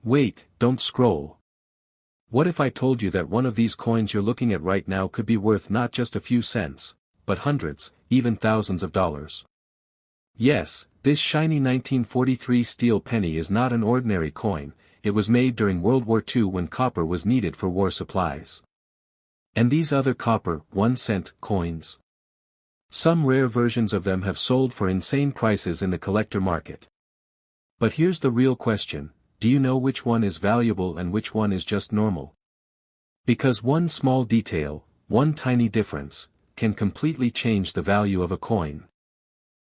Wait, don't scroll. What if I told you that one of these coins you're looking at right now could be worth not just a few cents, but hundreds, even thousands of dollars? Yes, this shiny 1943 steel penny is not an ordinary coin. It was made during World War II when copper was needed for war supplies. And these other copper, 1-cent, coins? Some rare versions of them have sold for insane prices in the collector market. But here's the real question: do you know which one is valuable and which one is just normal? Because one small detail, one tiny difference, can completely change the value of a coin.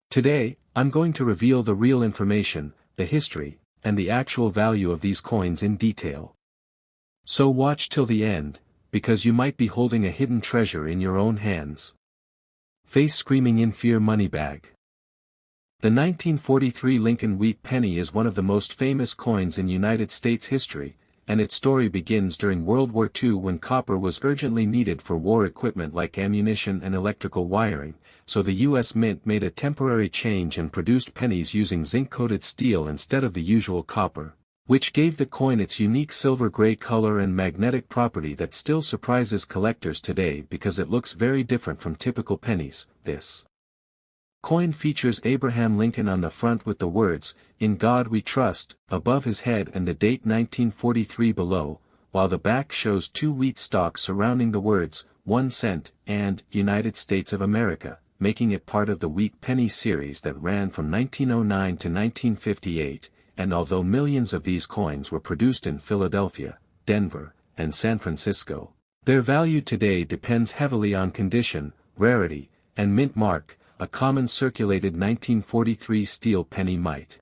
Today, I'm going to reveal the real information, the history, and the actual value of these coins in detail. So watch till the end, because you might be holding a hidden treasure in your own hands. Face screaming in fear money bag. The 1943 Lincoln Wheat Penny is one of the most famous coins in United States history, and its story begins during World War II when copper was urgently needed for war equipment like ammunition and electrical wiring, so the U.S. Mint made a temporary change and produced pennies using zinc-coated steel instead of the usual copper, which gave the coin its unique silver-gray color and magnetic property that still surprises collectors today because it looks very different from typical pennies. This coin features Abraham Lincoln on the front with the words, "In God We Trust," above his head and the date 1943 below, while the back shows two wheat stalks surrounding the words, 1 cent, and United States of America, making it part of the Wheat Penny series that ran from 1909 to 1958, and although millions of these coins were produced in Philadelphia, Denver, and San Francisco, their value today depends heavily on condition, rarity, and mint mark. A common circulated 1943 steel penny might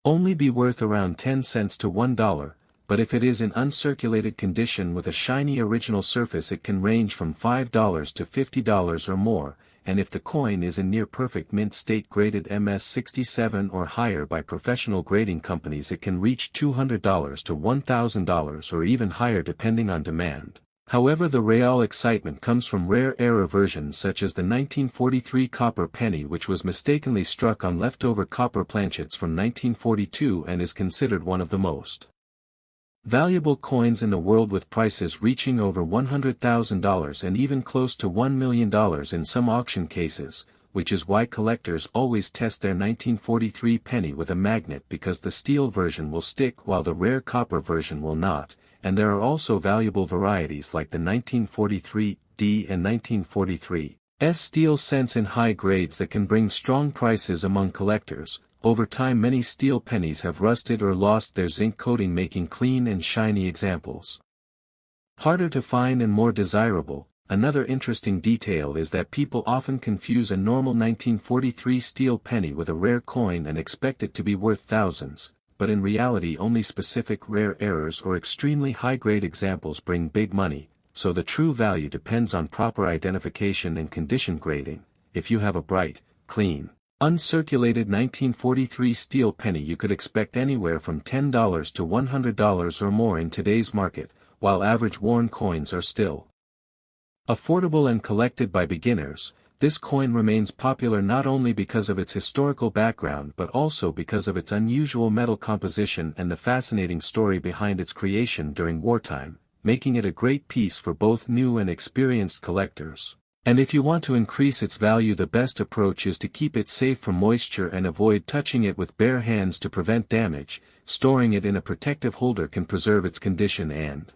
only be worth around 10 cents to $1, but if it is in uncirculated condition with a shiny original surface it can range from $5 to $50 or more, and if the coin is in near-perfect mint state graded MS67 or higher by professional grading companies it can reach $200 to $1,000 or even higher depending on demand. However, the real excitement comes from rare error versions such as the 1943 copper penny, which was mistakenly struck on leftover copper planchets from 1942 and is considered one of the most valuable coins in the world, with prices reaching over $100,000 and even close to $1 million in some auction cases, which is why collectors always test their 1943 penny with a magnet, because the steel version will stick while the rare copper version will not. And there are also valuable varieties like the 1943D and 1943S steel cents in high grades that can bring strong prices among collectors. Over time many steel pennies have rusted or lost their zinc coating, making clean and shiny examples harder to find and more desirable. Another interesting detail is that people often confuse a normal 1943 steel penny with a rare coin and expect it to be worth thousands. But in reality only specific rare errors or extremely high-grade examples bring big money, so the true value depends on proper identification and condition grading. If you have a bright, clean, uncirculated 1943 steel penny you could expect anywhere from $10 to $100 or more in today's market, while average worn coins are still affordable and collected by beginners. This coin remains popular not only because of its historical background but also because of its unusual metal composition and the fascinating story behind its creation during wartime, making it a great piece for both new and experienced collectors. And if you want to increase its value, the best approach is to keep it safe from moisture and avoid touching it with bare hands to prevent damage. Storing it in a protective holder can preserve its condition and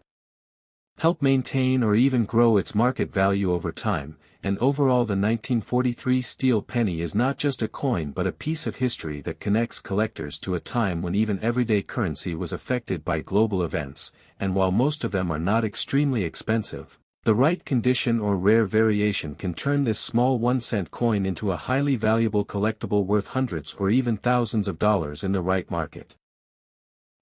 help maintain or even grow its market value over time. And overall, the 1943 steel penny is not just a coin but a piece of history that connects collectors to a time when even everyday currency was affected by global events, and while most of them are not extremely expensive, the right condition or rare variation can turn this small 1-cent coin into a highly valuable collectible worth hundreds or even thousands of dollars in the right market.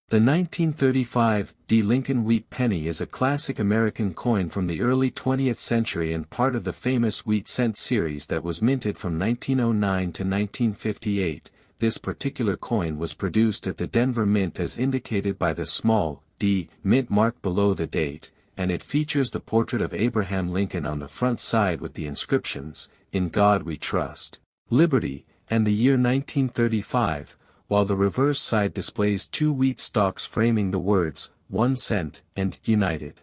The 1935D Lincoln Wheat Penny is a classic American coin from the early 20th century and part of the famous wheat cent series that was minted from 1909 to 1958. This particular coin was produced at the Denver Mint as indicated by the small D mint mark below the date, and it features the portrait of Abraham Lincoln on the front side with the inscriptions, "In God We Trust," "Liberty," and the year 1935. while the reverse side displays two wheat stalks framing the words, 1 cent, and United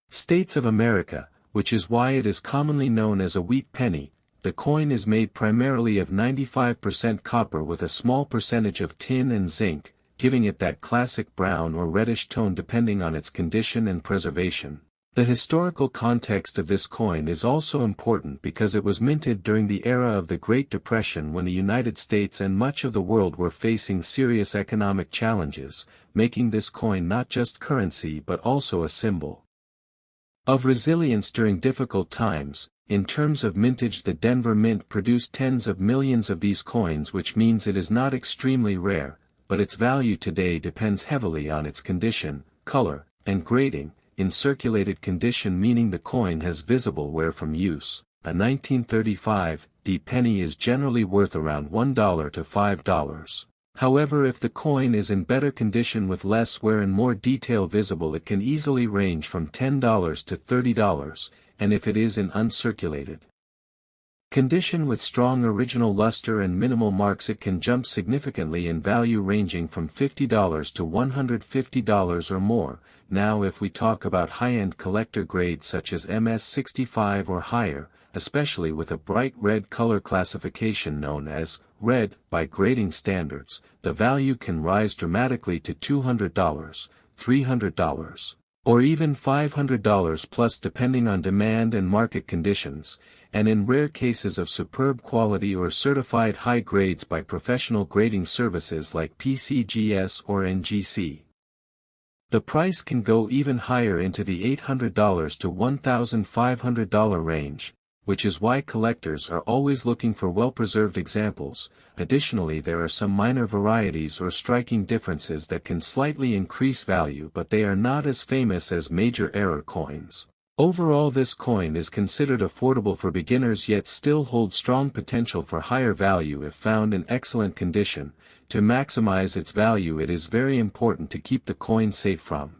States of America, which is why it is commonly known as a wheat penny. The coin is made primarily of 95% copper with a small percentage of tin and zinc, giving it that classic brown or reddish tone depending on its condition and preservation. The historical context of this coin is also important because it was minted during the era of the Great Depression when the United States and much of the world were facing serious economic challenges, making this coin not just currency but also a symbol of resilience during difficult times. In terms of mintage, the Denver Mint produced tens of millions of these coins, which means it is not extremely rare, but its value today depends heavily on its condition, color, and grading. In circulated condition, meaning the coin has visible wear from use, a 1935 D penny is generally worth around $1 to $5. However, if the coin is in better condition with less wear and more detail visible, it can easily range from $10 to $30, and if it is in uncirculated condition with strong original luster and minimal marks, it can jump significantly in value, ranging from $50 to $150 or more. Now if we talk about high-end collector grades such as MS65 or higher, especially with a bright red color classification known as red by grading standards, the value can rise dramatically to $200, $300, or even $500 plus depending on demand and market conditions, and in rare cases of superb quality or certified high grades by professional grading services like PCGS or NGC. The price can go even higher into the $800 to $1,500 range, which is why collectors are always looking for well-preserved examples. Additionally, there are some minor varieties or striking differences that can slightly increase value, but they are not as famous as major error coins. Overall, this coin is considered affordable for beginners yet still holds strong potential for higher value if found in excellent condition. To maximize its value, it is very important to keep the coin safe from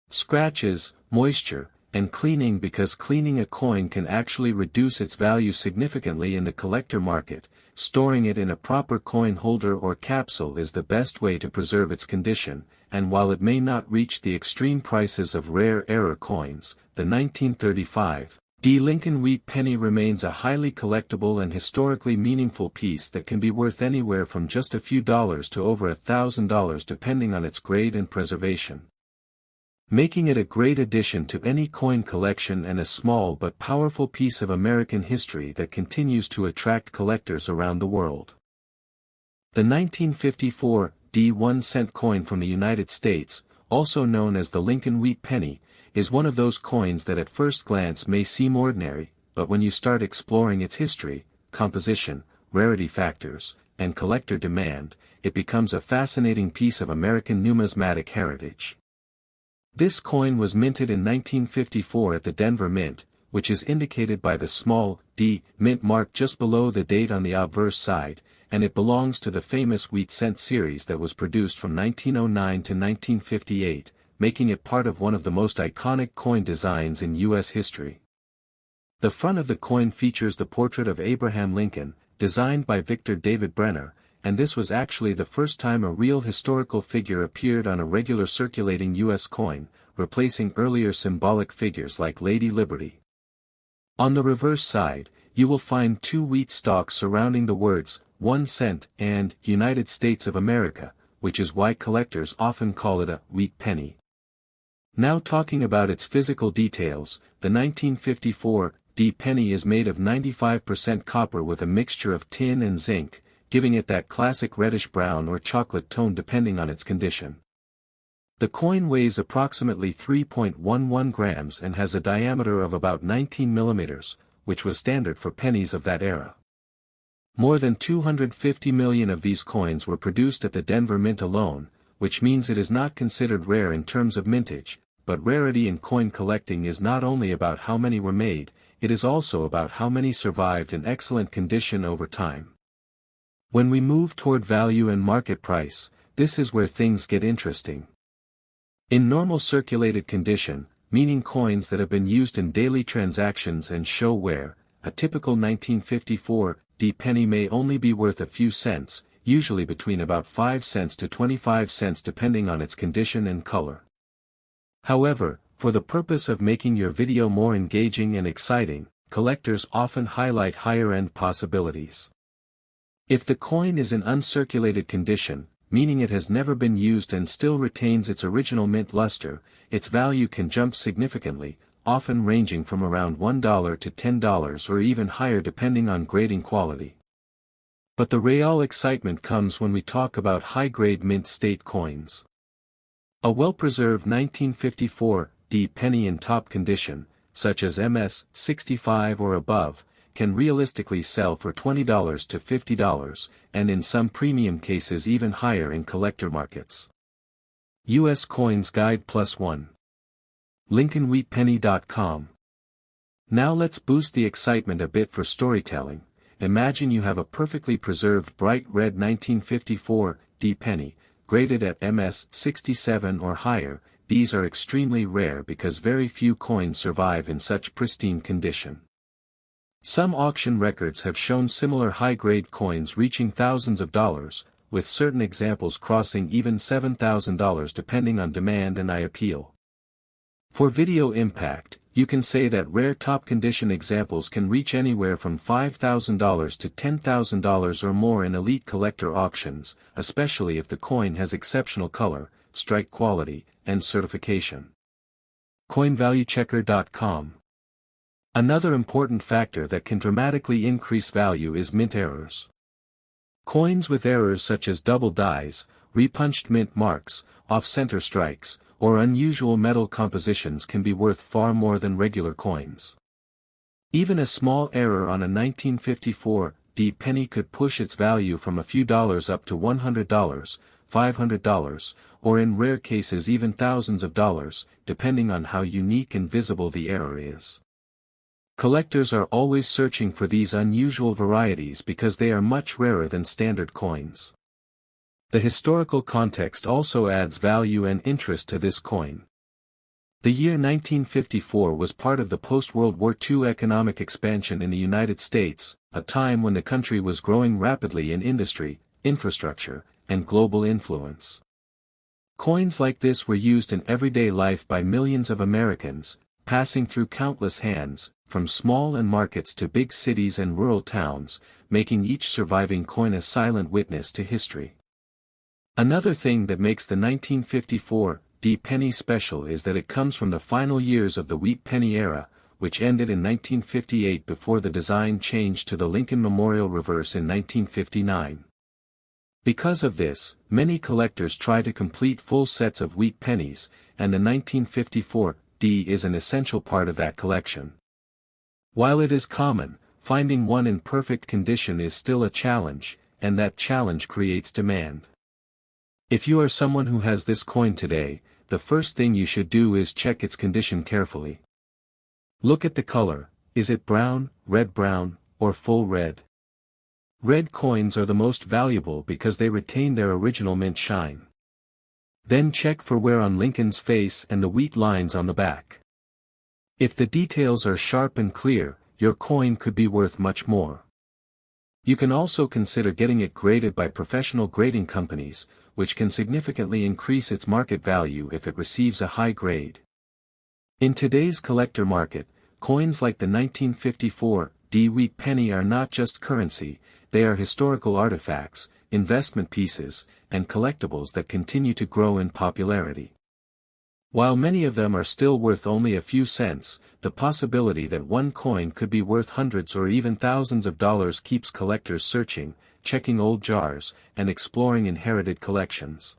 scratches, moisture, and cleaning, because cleaning a coin can actually reduce its value significantly in the collector market. Storing it in a proper coin holder or capsule is the best way to preserve its condition, and while it may not reach the extreme prices of rare error coins, the 1935 D Lincoln Wheat Penny remains a highly collectible and historically meaningful piece that can be worth anywhere from just a few dollars to over $1,000 depending on its grade and preservation, making it a great addition to any coin collection and a small but powerful piece of American history that continues to attract collectors around the world. The 1954 D 1 cent coin from the United States, also known as the Lincoln Wheat Penny, is one of those coins that at first glance may seem ordinary, but when you start exploring its history, composition, rarity factors, and collector demand, it becomes a fascinating piece of American numismatic heritage. This coin was minted in 1954 at the Denver Mint, which is indicated by the small D mint mark just below the date on the obverse side, and it belongs to the famous wheat cent series that was produced from 1909 to 1958, making it part of one of the most iconic coin designs in U.S. history. The front of the coin features the portrait of Abraham Lincoln, designed by Victor David Brenner, and this was actually the first time a real historical figure appeared on a regular circulating U.S. coin, replacing earlier symbolic figures like Lady Liberty. On the reverse side, you will find two wheat stalks surrounding the words, 1 cent and United States of America, which is why collectors often call it a wheat penny. Now talking about its physical details, the 1954 D penny is made of 95% copper with a mixture of tin and zinc, giving it that classic reddish-brown or chocolate tone depending on its condition. The coin weighs approximately 3.11 grams and has a diameter of about 19 millimeters, which was standard for pennies of that era. More than 250 million of these coins were produced at the Denver Mint alone, which means it is not considered rare in terms of mintage, but rarity in coin collecting is not only about how many were made, it is also about how many survived in excellent condition over time. When we move toward value and market price, this is where things get interesting. In normal circulated condition, meaning coins that have been used in daily transactions and show wear, a typical 1954 D penny may only be worth a few cents, usually between about 5 cents to 25 cents depending on its condition and color. However, for the purpose of making your video more engaging and exciting, collectors often highlight higher-end possibilities. If the coin is in uncirculated condition, meaning it has never been used and still retains its original mint luster, its value can jump significantly, often ranging from around $1 to $10 or even higher depending on grading quality. But the real excitement comes when we talk about high-grade mint state coins. A well-preserved 1954 D penny in top condition, such as MS 65 or above, can realistically sell for $20 to $50, and in some premium cases even higher in collector markets. U.S. Coins Guide +1. LincolnWheatPenny.com. Now let's boost the excitement a bit for storytelling. Imagine you have a perfectly preserved bright red 1954 D penny, graded at MS 67 or higher. These are extremely rare because very few coins survive in such pristine condition. Some auction records have shown similar high-grade coins reaching thousands of dollars, with certain examples crossing even $7,000 depending on demand and eye appeal. For video impact, you can say that rare top-condition examples can reach anywhere from $5,000 to $10,000 or more in elite collector auctions, especially if the coin has exceptional color, strike quality, and certification. CoinValueChecker.com. Another important factor that can dramatically increase value is mint errors. Coins with errors such as double dies, repunched mint marks, off-center strikes, or unusual metal compositions can be worth far more than regular coins. Even a small error on a 1954 D penny could push its value from a few dollars up to $100, $500, or in rare cases even thousands of dollars, depending on how unique and visible the error is. Collectors are always searching for these unusual varieties because they are much rarer than standard coins. The historical context also adds value and interest to this coin. The year 1954 was part of the post-World War II economic expansion in the United States, a time when the country was growing rapidly in industry, infrastructure, and global influence. Coins like this were used in everyday life by millions of Americans, passing through countless hands, from small and markets to big cities and rural towns, making each surviving coin a silent witness to history. Another thing that makes the 1954 D penny special is that it comes from the final years of the wheat penny era, which ended in 1958 before the design changed to the Lincoln Memorial Reverse in 1959. Because of this, many collectors try to complete full sets of wheat pennies, and the 1954 D is an essential part of that collection. While it is common, finding one in perfect condition is still a challenge, and that challenge creates demand. If you are someone who has this coin today, the first thing you should do is check its condition carefully. Look at the color. Is it brown, red-brown, or full red? Red coins are the most valuable because they retain their original mint shine. Then check for wear on Lincoln's face and the wheat lines on the back. If the details are sharp and clear, your coin could be worth much more. You can also consider getting it graded by professional grading companies, which can significantly increase its market value if it receives a high grade. In today's collector market, coins like the 1954 D wheat penny are not just currency, they are historical artifacts, investment pieces, and collectibles that continue to grow in popularity. While many of them are still worth only a few cents, the possibility that one coin could be worth hundreds or even thousands of dollars keeps collectors searching, checking old jars, and exploring inherited collections.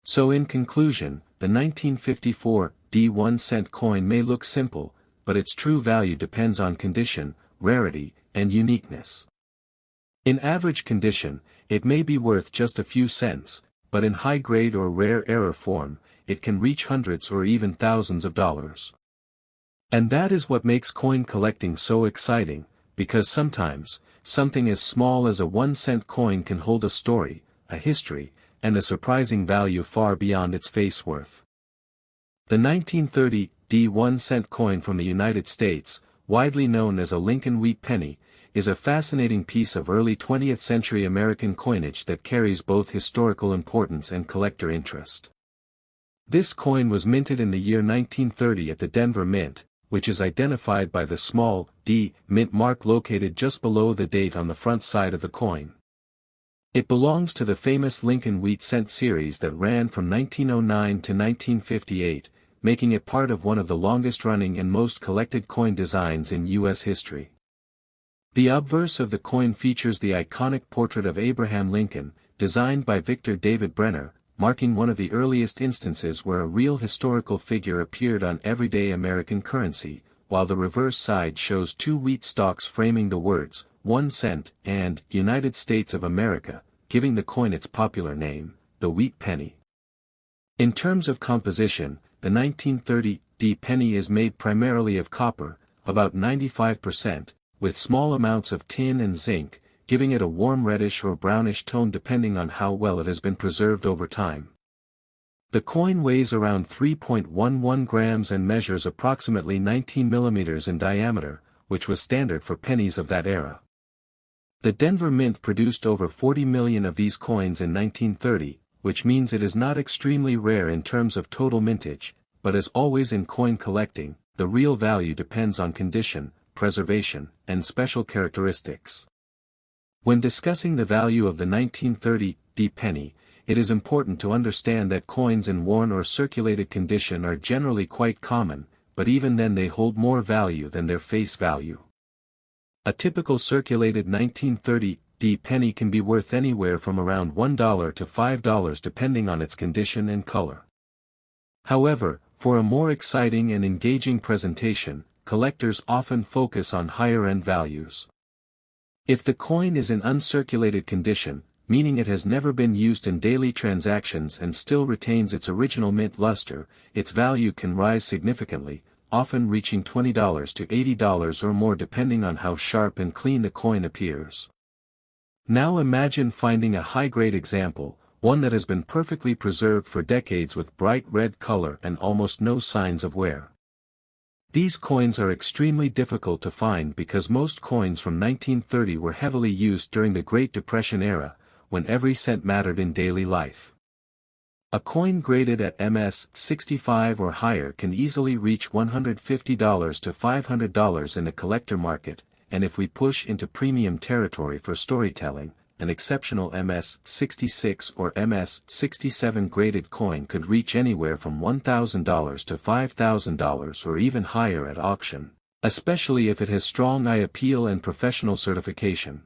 So in conclusion, the 1954 D 1-cent coin may look simple, but its true value depends on condition, rarity, and uniqueness. In average condition, it may be worth just a few cents, but in high-grade or rare error form, it can reach hundreds or even thousands of dollars. And that is what makes coin collecting so exciting, because sometimes, something as small as a 1-cent coin can hold a story, a history, and a surprising value far beyond its face worth. The 1930 D 1-cent coin from the United States, widely known as a Lincoln wheat penny, is a fascinating piece of early 20th century American coinage that carries both historical importance and collector interest. This coin was minted in the year 1930 at the Denver Mint, which is identified by the small D mint mark located just below the date on the front side of the coin. It belongs to the famous Lincoln Wheat Cent series that ran from 1909 to 1958, making it part of one of the longest-running and most collected coin designs in U.S. history. The obverse of the coin features the iconic portrait of Abraham Lincoln, designed by Victor David Brenner, marking one of the earliest instances where a real historical figure appeared on everyday American currency, while the reverse side shows two wheat stalks framing the words, 1 cent, and United States of America, giving the coin its popular name, the wheat penny. In terms of composition, the 1930 D penny is made primarily of copper, about 95%, with small amounts of tin and zinc, giving it a warm reddish or brownish tone depending on how well it has been preserved over time. The coin weighs around 3.11 grams and measures approximately 19 millimeters in diameter, which was standard for pennies of that era. The Denver Mint produced over 40 million of these coins in 1930, which means it is not extremely rare in terms of total mintage, but as always in coin collecting, the real value depends on condition, preservation, and special characteristics. When discussing the value of the 1930 D penny, it is important to understand that coins in worn or circulated condition are generally quite common, but even then they hold more value than their face value. A typical circulated 1930 D penny can be worth anywhere from around $1 to $5 depending on its condition and color. However, for a more exciting and engaging presentation, collectors often focus on higher-end values. If the coin is in uncirculated condition, meaning it has never been used in daily transactions and still retains its original mint luster, its value can rise significantly, often reaching $20 to $80 or more depending on how sharp and clean the coin appears. Now imagine finding a high-grade example, one that has been perfectly preserved for decades with bright red color and almost no signs of wear. These coins are extremely difficult to find because most coins from 1930 were heavily used during the Great Depression era, when every cent mattered in daily life. A coin graded at MS 65 or higher can easily reach $150 to $500 in the collector market, and if we push into premium territory for storytelling, an exceptional MS 66 or MS 67 graded coin could reach anywhere from $1,000 to $5,000 or even higher at auction, especially if it has strong eye appeal and professional certification.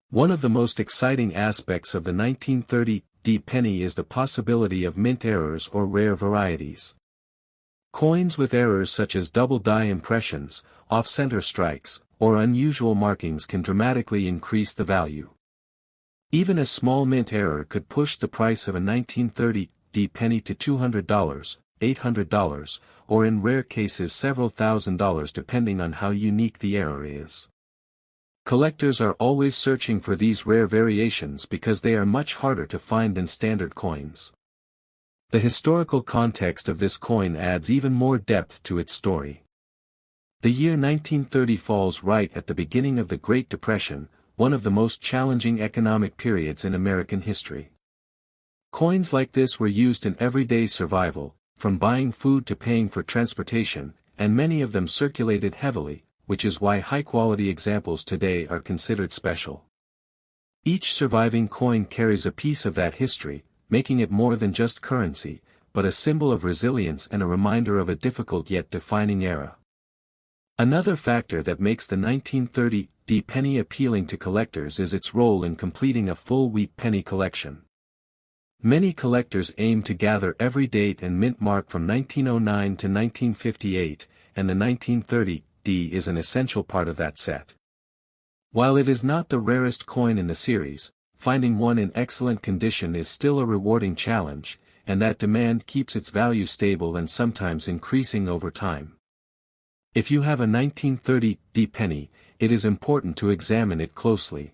One of the most exciting aspects of the 1930 D penny is the possibility of mint errors or rare varieties. Coins with errors such as double die impressions, off-center strikes, or unusual markings can dramatically increase the value. Even a small mint error could push the price of a 1930 D penny to $200, $800, or in rare cases several $1,000s depending on how unique the error is. Collectors are always searching for these rare variations because they are much harder to find than standard coins. The historical context of this coin adds even more depth to its story. The year 1930 falls right at the beginning of the Great Depression, one of the most challenging economic periods in American history. Coins like this were used in everyday survival, from buying food to paying for transportation, and many of them circulated heavily, which is why high-quality examples today are considered special. Each surviving coin carries a piece of that history, making it more than just currency, but a symbol of resilience and a reminder of a difficult yet defining era. Another factor that makes the 1930 D penny appealing to collectors is its role in completing a full wheat penny collection. Many collectors aim to gather every date and mint mark from 1909 to 1958, and the 1930 D is an essential part of that set. While it is not the rarest coin in the series, finding one in excellent condition is still a rewarding challenge, and that demand keeps its value stable and sometimes increasing over time. If you have a 1930 D penny, it is important to examine it closely.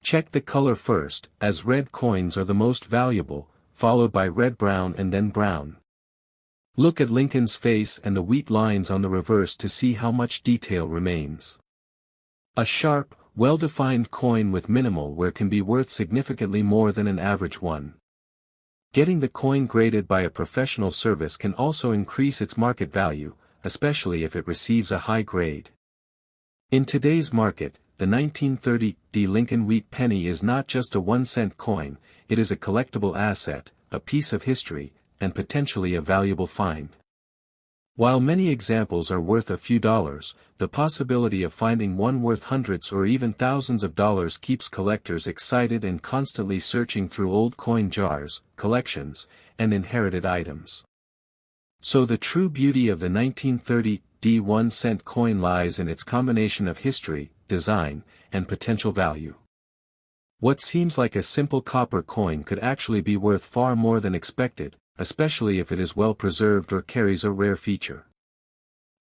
Check the color first, as red coins are the most valuable, followed by red-brown and then brown. Look at Lincoln's face and the wheat lines on the reverse to see how much detail remains. A sharp, well-defined coin with minimal wear can be worth significantly more than an average one. Getting the coin graded by a professional service can also increase its market value, especially if it receives a high grade. In today's market, the 1930 Lincoln Wheat penny is not just a 1-cent coin, it is a collectible asset, a piece of history, and potentially a valuable find. While many examples are worth a few dollars, the possibility of finding one worth hundreds or even thousands of dollars keeps collectors excited and constantly searching through old coin jars, collections, and inherited items. So the true beauty of the 1930 1-cent coin lies in its combination of history, design, and potential value. What seems like a simple copper coin could actually be worth far more than expected, especially if it is well preserved or carries a rare feature.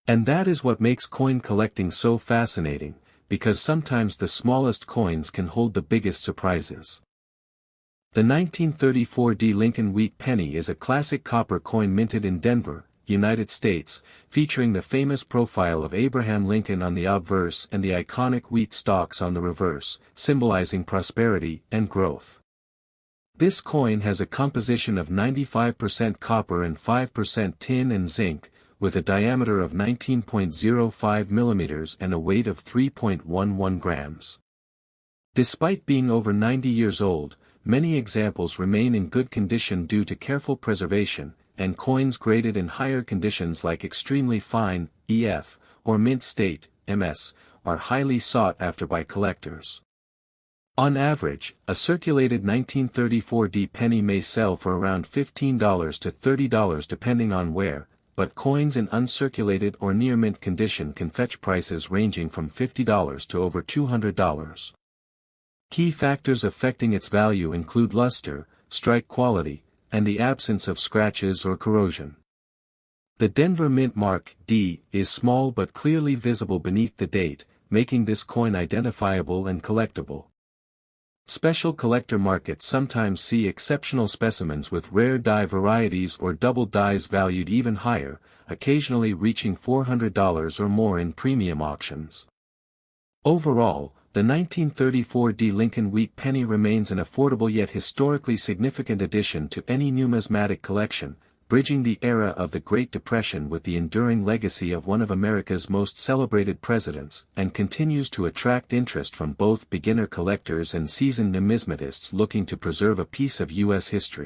And that is what makes coin collecting so fascinating, because sometimes the smallest coins can hold the biggest surprises. The 1934 Lincoln Wheat penny is a classic copper coin minted in Denver, United States, featuring the famous profile of Abraham Lincoln on the obverse and the iconic wheat stalks on the reverse, symbolizing prosperity and growth. This coin has a composition of 95% copper and 5% tin and zinc, with a diameter of 19.05 millimeters and a weight of 3.11 grams. Despite being over 90 years old, many examples remain in good condition due to careful preservation, and coins graded in higher conditions like extremely fine, EF, or mint state, MS, are highly sought after by collectors. On average, a circulated 1934 penny may sell for around $15 to $30 depending on where, but coins in uncirculated or near mint condition can fetch prices ranging from $50 to over $200. Key factors affecting its value include luster, strike quality, and the absence of scratches or corrosion. The Denver Mint Mark D is small but clearly visible beneath the date, making this coin identifiable and collectible. Special collector markets sometimes see exceptional specimens with rare die varieties or double dies valued even higher, occasionally reaching $400 or more in premium auctions. Overall, the 1934 Lincoln Wheat penny remains an affordable yet historically significant addition to any numismatic collection, bridging the era of the Great Depression with the enduring legacy of one of America's most celebrated presidents, and continues to attract interest from both beginner collectors and seasoned numismatists looking to preserve a piece of U.S. history.